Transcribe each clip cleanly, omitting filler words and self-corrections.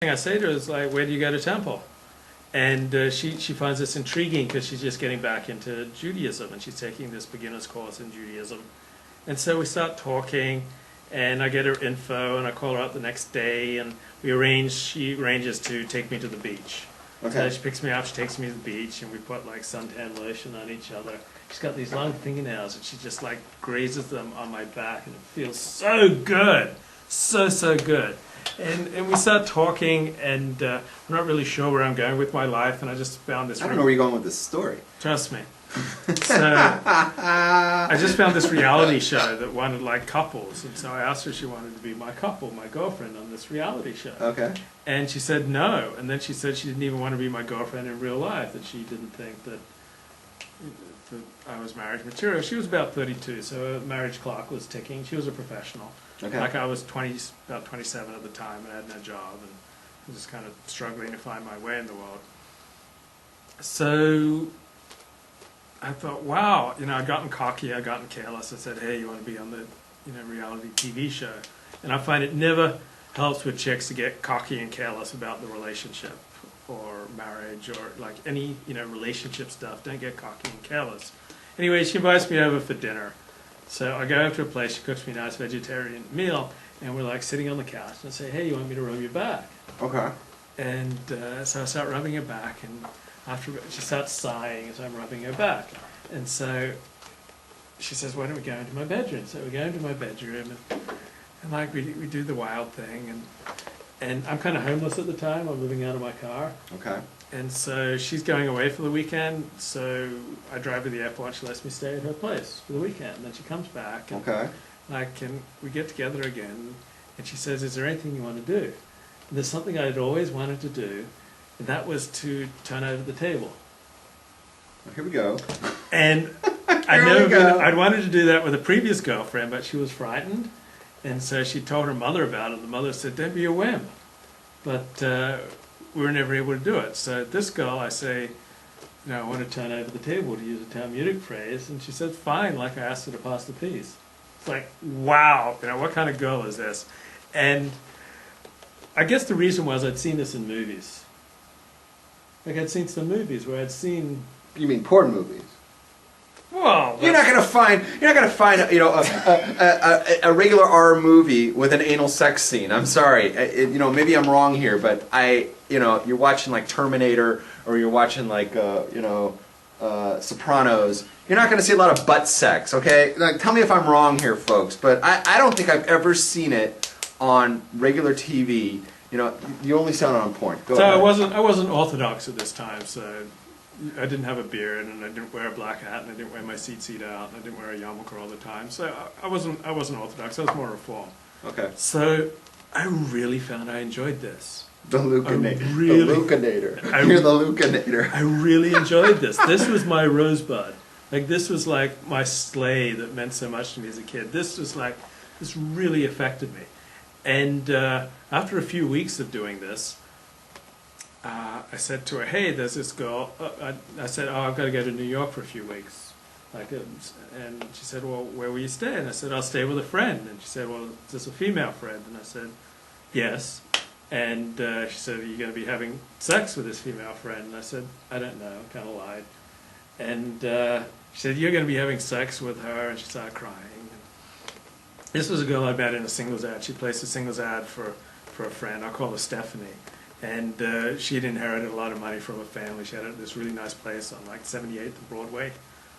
thing I say to her is like, where do you go to temple? And she finds this intriguing because she's just getting back into Judaism and she's taking this beginner's course in Judaism. And so we start talking and I get her info and I call her up the next day and she arranges to take me to the beach. Okay. So she picks me up, she takes me to the beach and we put like suntan lotion on each other. She's got these long fingernails and she just like grazes them on my back and it feels so good. So good. And we start talking, and I'm not really sure where I'm going with my life, and I just found this... I don't know where you're going with this story. Trust me. So, I just found this reality show that wanted, like, couples, and so I asked her if she wanted to be my couple, my girlfriend, on this reality show. Okay. And she said no, and then she said she didn't even want to be my girlfriend in real life, that she didn't think that I was marriage material. She was about 32, so her marriage clock was ticking. She was a professional. Okay. Like I was about 27 at the time, and I had no job, and I was just kind of struggling to find my way in the world. So I thought, wow, I'd gotten cocky, I'd gotten careless. I said, hey, you want to be on the reality TV show? And I find it never helps with chicks to get cocky and careless about the relationship or marriage or like any relationship stuff. Don't get cocky and careless. Anyway, she invites me over for dinner. So I go over to a place, she cooks me a nice vegetarian meal, and we're like sitting on the couch, and I say, hey, you want me to rub your back? Okay. And so I start rubbing her back, and after she starts sighing as I'm rubbing her back. And so she says, why don't we go into my bedroom? So we go into my bedroom, and like we do the wild thing, and I'm kind of homeless at the time, I'm living out of my car. Okay. And so she's going away for the weekend, so I drive to the airport, she lets me stay at her place for the weekend. And then she comes back, and Okay. we get together again, and she says, is there anything you want to do? And there's something I had always wanted to do, and that was to turn over the table. Well, here we go. And I'd wanted to do that with a previous girlfriend, but she was frightened, and so she told her mother about it. The mother said, don't be a whim. But we were never able to do it. So this girl, I say, I want to turn over the table, to use a Talmudic phrase, and she said, fine, like I asked her to pass the peas. It's like, wow, what kind of girl is this? And I guess the reason was I'd seen this in movies. Like I'd seen some movies where I'd seen... You mean porn movies? Well, you're not gonna find a regular R movie with an anal sex scene. I'm sorry, maybe I'm wrong here, but you're watching like Terminator or you're watching like Sopranos. You're not gonna see a lot of butt sex, okay? Like, tell me if I'm wrong here, folks, but I don't think I've ever seen it on regular TV. You only saw it on porn. Go ahead. I wasn't Orthodox at this time, so. I didn't have a beard, and I didn't wear a black hat, and I didn't wear my seat out, and I didn't wear a yarmulke all the time. So I wasn't Orthodox. I was more Reform. Okay. So I really found I enjoyed this. The Lucanator. You're the Lucanator. I really enjoyed this. This was my rosebud. Like this was like my sleigh that meant so much to me as a kid. This really affected me. And after a few weeks of doing this, I said to her, hey, there's this girl. I said, I've got to go to New York for a few weeks. And she said, well, where will you stay? And I said, I'll stay with a friend. And she said, well, is this a female friend? And I said, yes. And she said, are you going to be having sex with this female friend? And I said, I don't know. I kind of lied. And she said, you're going to be having sex with her. And she started crying. This was a girl I met in a singles ad. She placed a singles ad for a friend. I'll call her Stephanie. And she had inherited a lot of money from her family. She had this really nice place on like 78th and Broadway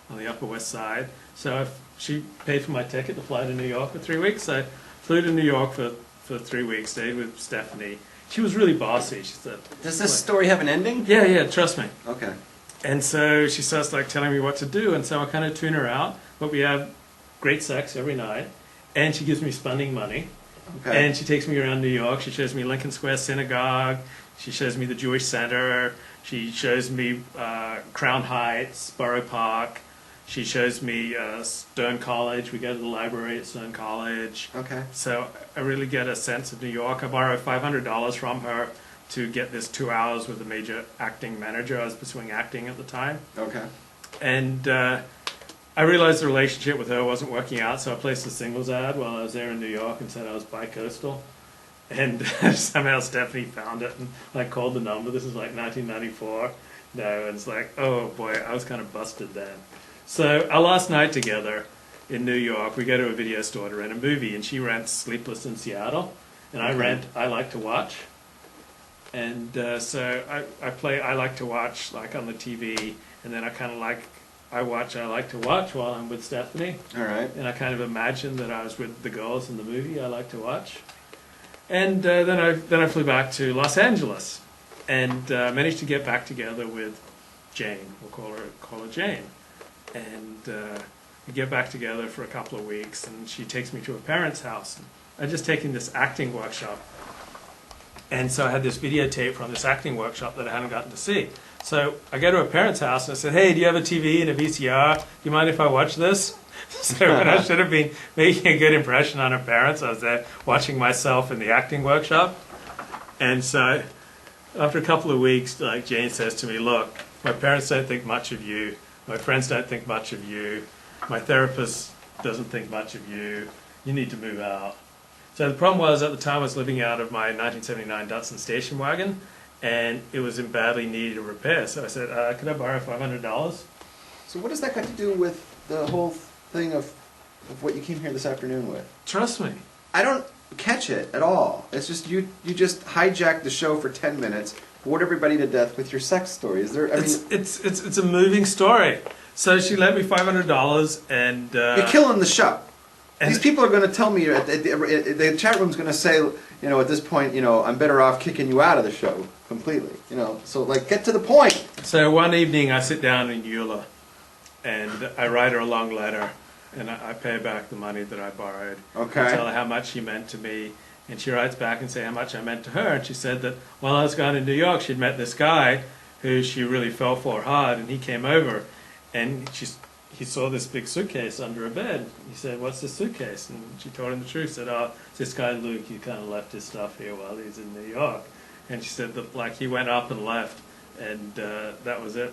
on the Upper West Side. So she paid for my ticket to fly to New York for 3 weeks. I flew to New York for 3 weeks, stayed with Stephanie. She was really bossy. She said, does this story have an ending? Yeah, trust me. Okay. And so she starts like telling me what to do, and so I kind of tune her out. But we have great sex every night, and she gives me spending money. Okay. And she takes me around New York. She shows me Lincoln Square Synagogue. She shows me the Jewish Center. She shows me Crown Heights, Borough Park. She shows me Stern College. We go to the library at Stern College. Okay. So I really get a sense of New York. I borrowed $500 from her to get this 2 hours with a major acting manager. I was pursuing acting at the time. Okay. And I realized the relationship with her wasn't working out, so I placed a singles ad while I was there in New York and said I was bi-coastal. And somehow Stephanie found it and like called the number. This is like 1994. No, and it's like, oh boy, I was kind of busted then. So our last night together in New York, we go to a video store to rent a movie, and she rents Sleepless in Seattle, and I rent I Like to Watch. And so I like to watch like on the TV, and then I kind of I like to watch while I'm with Stephanie. All right. And I kind of imagined that I was with the girls in the movie I Like to Watch. And then I flew back to Los Angeles, and managed to get back together with Jane. We'll call her Jane. And we get back together for a couple of weeks, and she takes me to her parents' house. I'd just taken this acting workshop, and so I had this videotape from this acting workshop that I hadn't gotten to see. So I go to her parents' house and I said, "Hey, do you have a TV and a VCR? Do you mind if I watch this?" So when I should have been making a good impression on her parents, I was there watching myself in the acting workshop. And so after a couple of weeks, like Jane says to me, "Look, my parents don't think much of you. My friends don't think much of you. My therapist doesn't think much of you. You need to move out." So the problem was, at the time I was living out of my 1979 Datsun station wagon, and it was in badly needed of repair. So I said, "Could I borrow $500? So what does that got to do with the whole thing of what you came here this afternoon with? Trust me. I don't catch it at all. It's just you just hijacked the show for 10 minutes, bored everybody to death with your sex story. Is there? It's a moving story. So she lent me $500, and you're killing the show. These people are going to tell me the chat room's going to say, at this point, I'm better off kicking you out of the show completely. So like get to the point. So one evening I sit down in Eula, and I write her a long letter, and I pay back the money that I borrowed. Okay. I tell her how much she meant to me, and she writes back and say how much I meant to her. And she said that while I was gone in New York, she'd met this guy who she really fell for hard, and he came over, and he saw this big suitcase under her bed. He said, "What's this suitcase?" And she told him the truth. Said, "Oh, it's this guy Luke. He kind of left his stuff here while he was in New York." And she said that like he went up and left, and that was it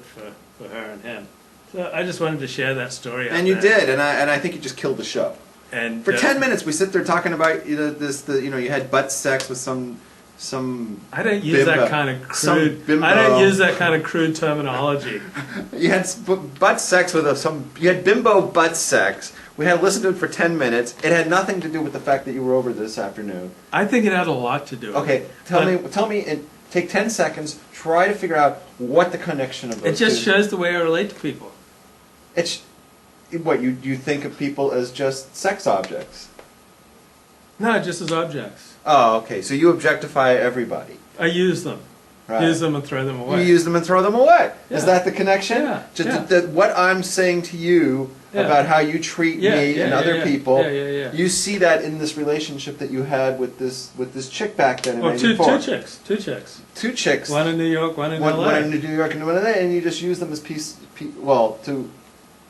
for her and him. So I just wanted to share that story. And you did, and I think you just killed the show. And for 10 minutes we sit there talking about you had butt sex with some. I don't use bimbo. that kind of crude. I don't use that kind of crude terminology. You had butt sex with you had bimbo butt sex. We had listened to it for 10 minutes. It had nothing to do with the fact that you were over this afternoon. I think it had a lot to do with it. Okay, tell me, and take 10 seconds, try to figure out what the connection of those It just shows the way I relate to people. It's, what, you think of people as just sex objects? No, just as objects. Oh, okay, so you objectify everybody. I use them. Right. Use them and throw them away. You use them and throw them away. Yeah. Is that the connection? Yeah. What I'm saying to you about how you treat me and other people, you see that in this relationship that you had with this chick back then in '94. Two chicks. Two chicks. One in New York, one in LA. One in New York and one in LA, and you just use them as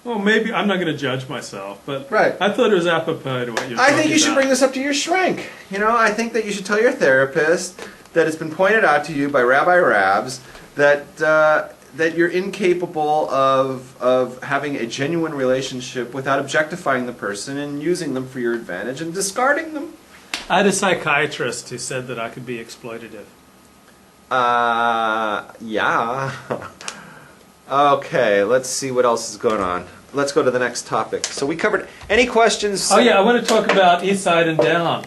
Well, maybe I'm not going to judge myself, but right. I thought it was apropos to what you're talking I think you should bring this up to your shrink. I think that you should tell your therapist that it's been pointed out to you by Rabbi Rabs that you're incapable of having a genuine relationship without objectifying the person and using them for your advantage and discarding them. I had a psychiatrist who said that I could be exploitative. Yeah. Okay, let's see what else is going on. Let's go to the next topic. So we covered any questions? Oh yeah, I want to talk about East Side and Down.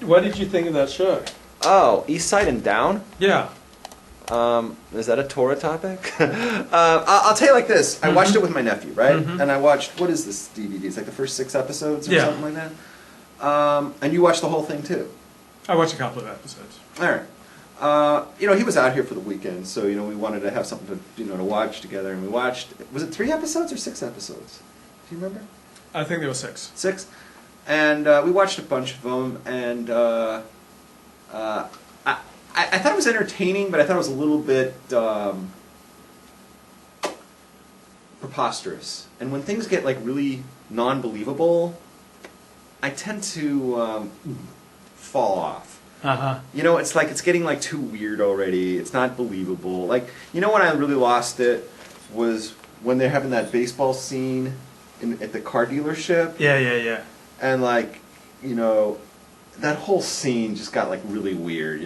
What did you think of that show? Oh, East Side and Down? Yeah. Is that a Torah topic? I'll tell you like this. I watched it with my nephew, right? And I watched, what is this DVD? It's like the first 6 episodes or something like that? And you watched the whole thing too? I watched a couple of episodes. All right. He was out here for the weekend, so we wanted to have something to to watch together, and we watched. Was it 3 episodes or 6 episodes? Do you remember? I think there were 6. 6, and we watched a bunch of them, and I thought it was entertaining, but I thought it was a little bit preposterous. And when things get like really non-believable, I tend to fall off. It's like it's getting like too weird already. It's not believable. Like, when I really lost it was when they're having that baseball scene at the car dealership. Yeah. And like, that whole scene just got like really weird.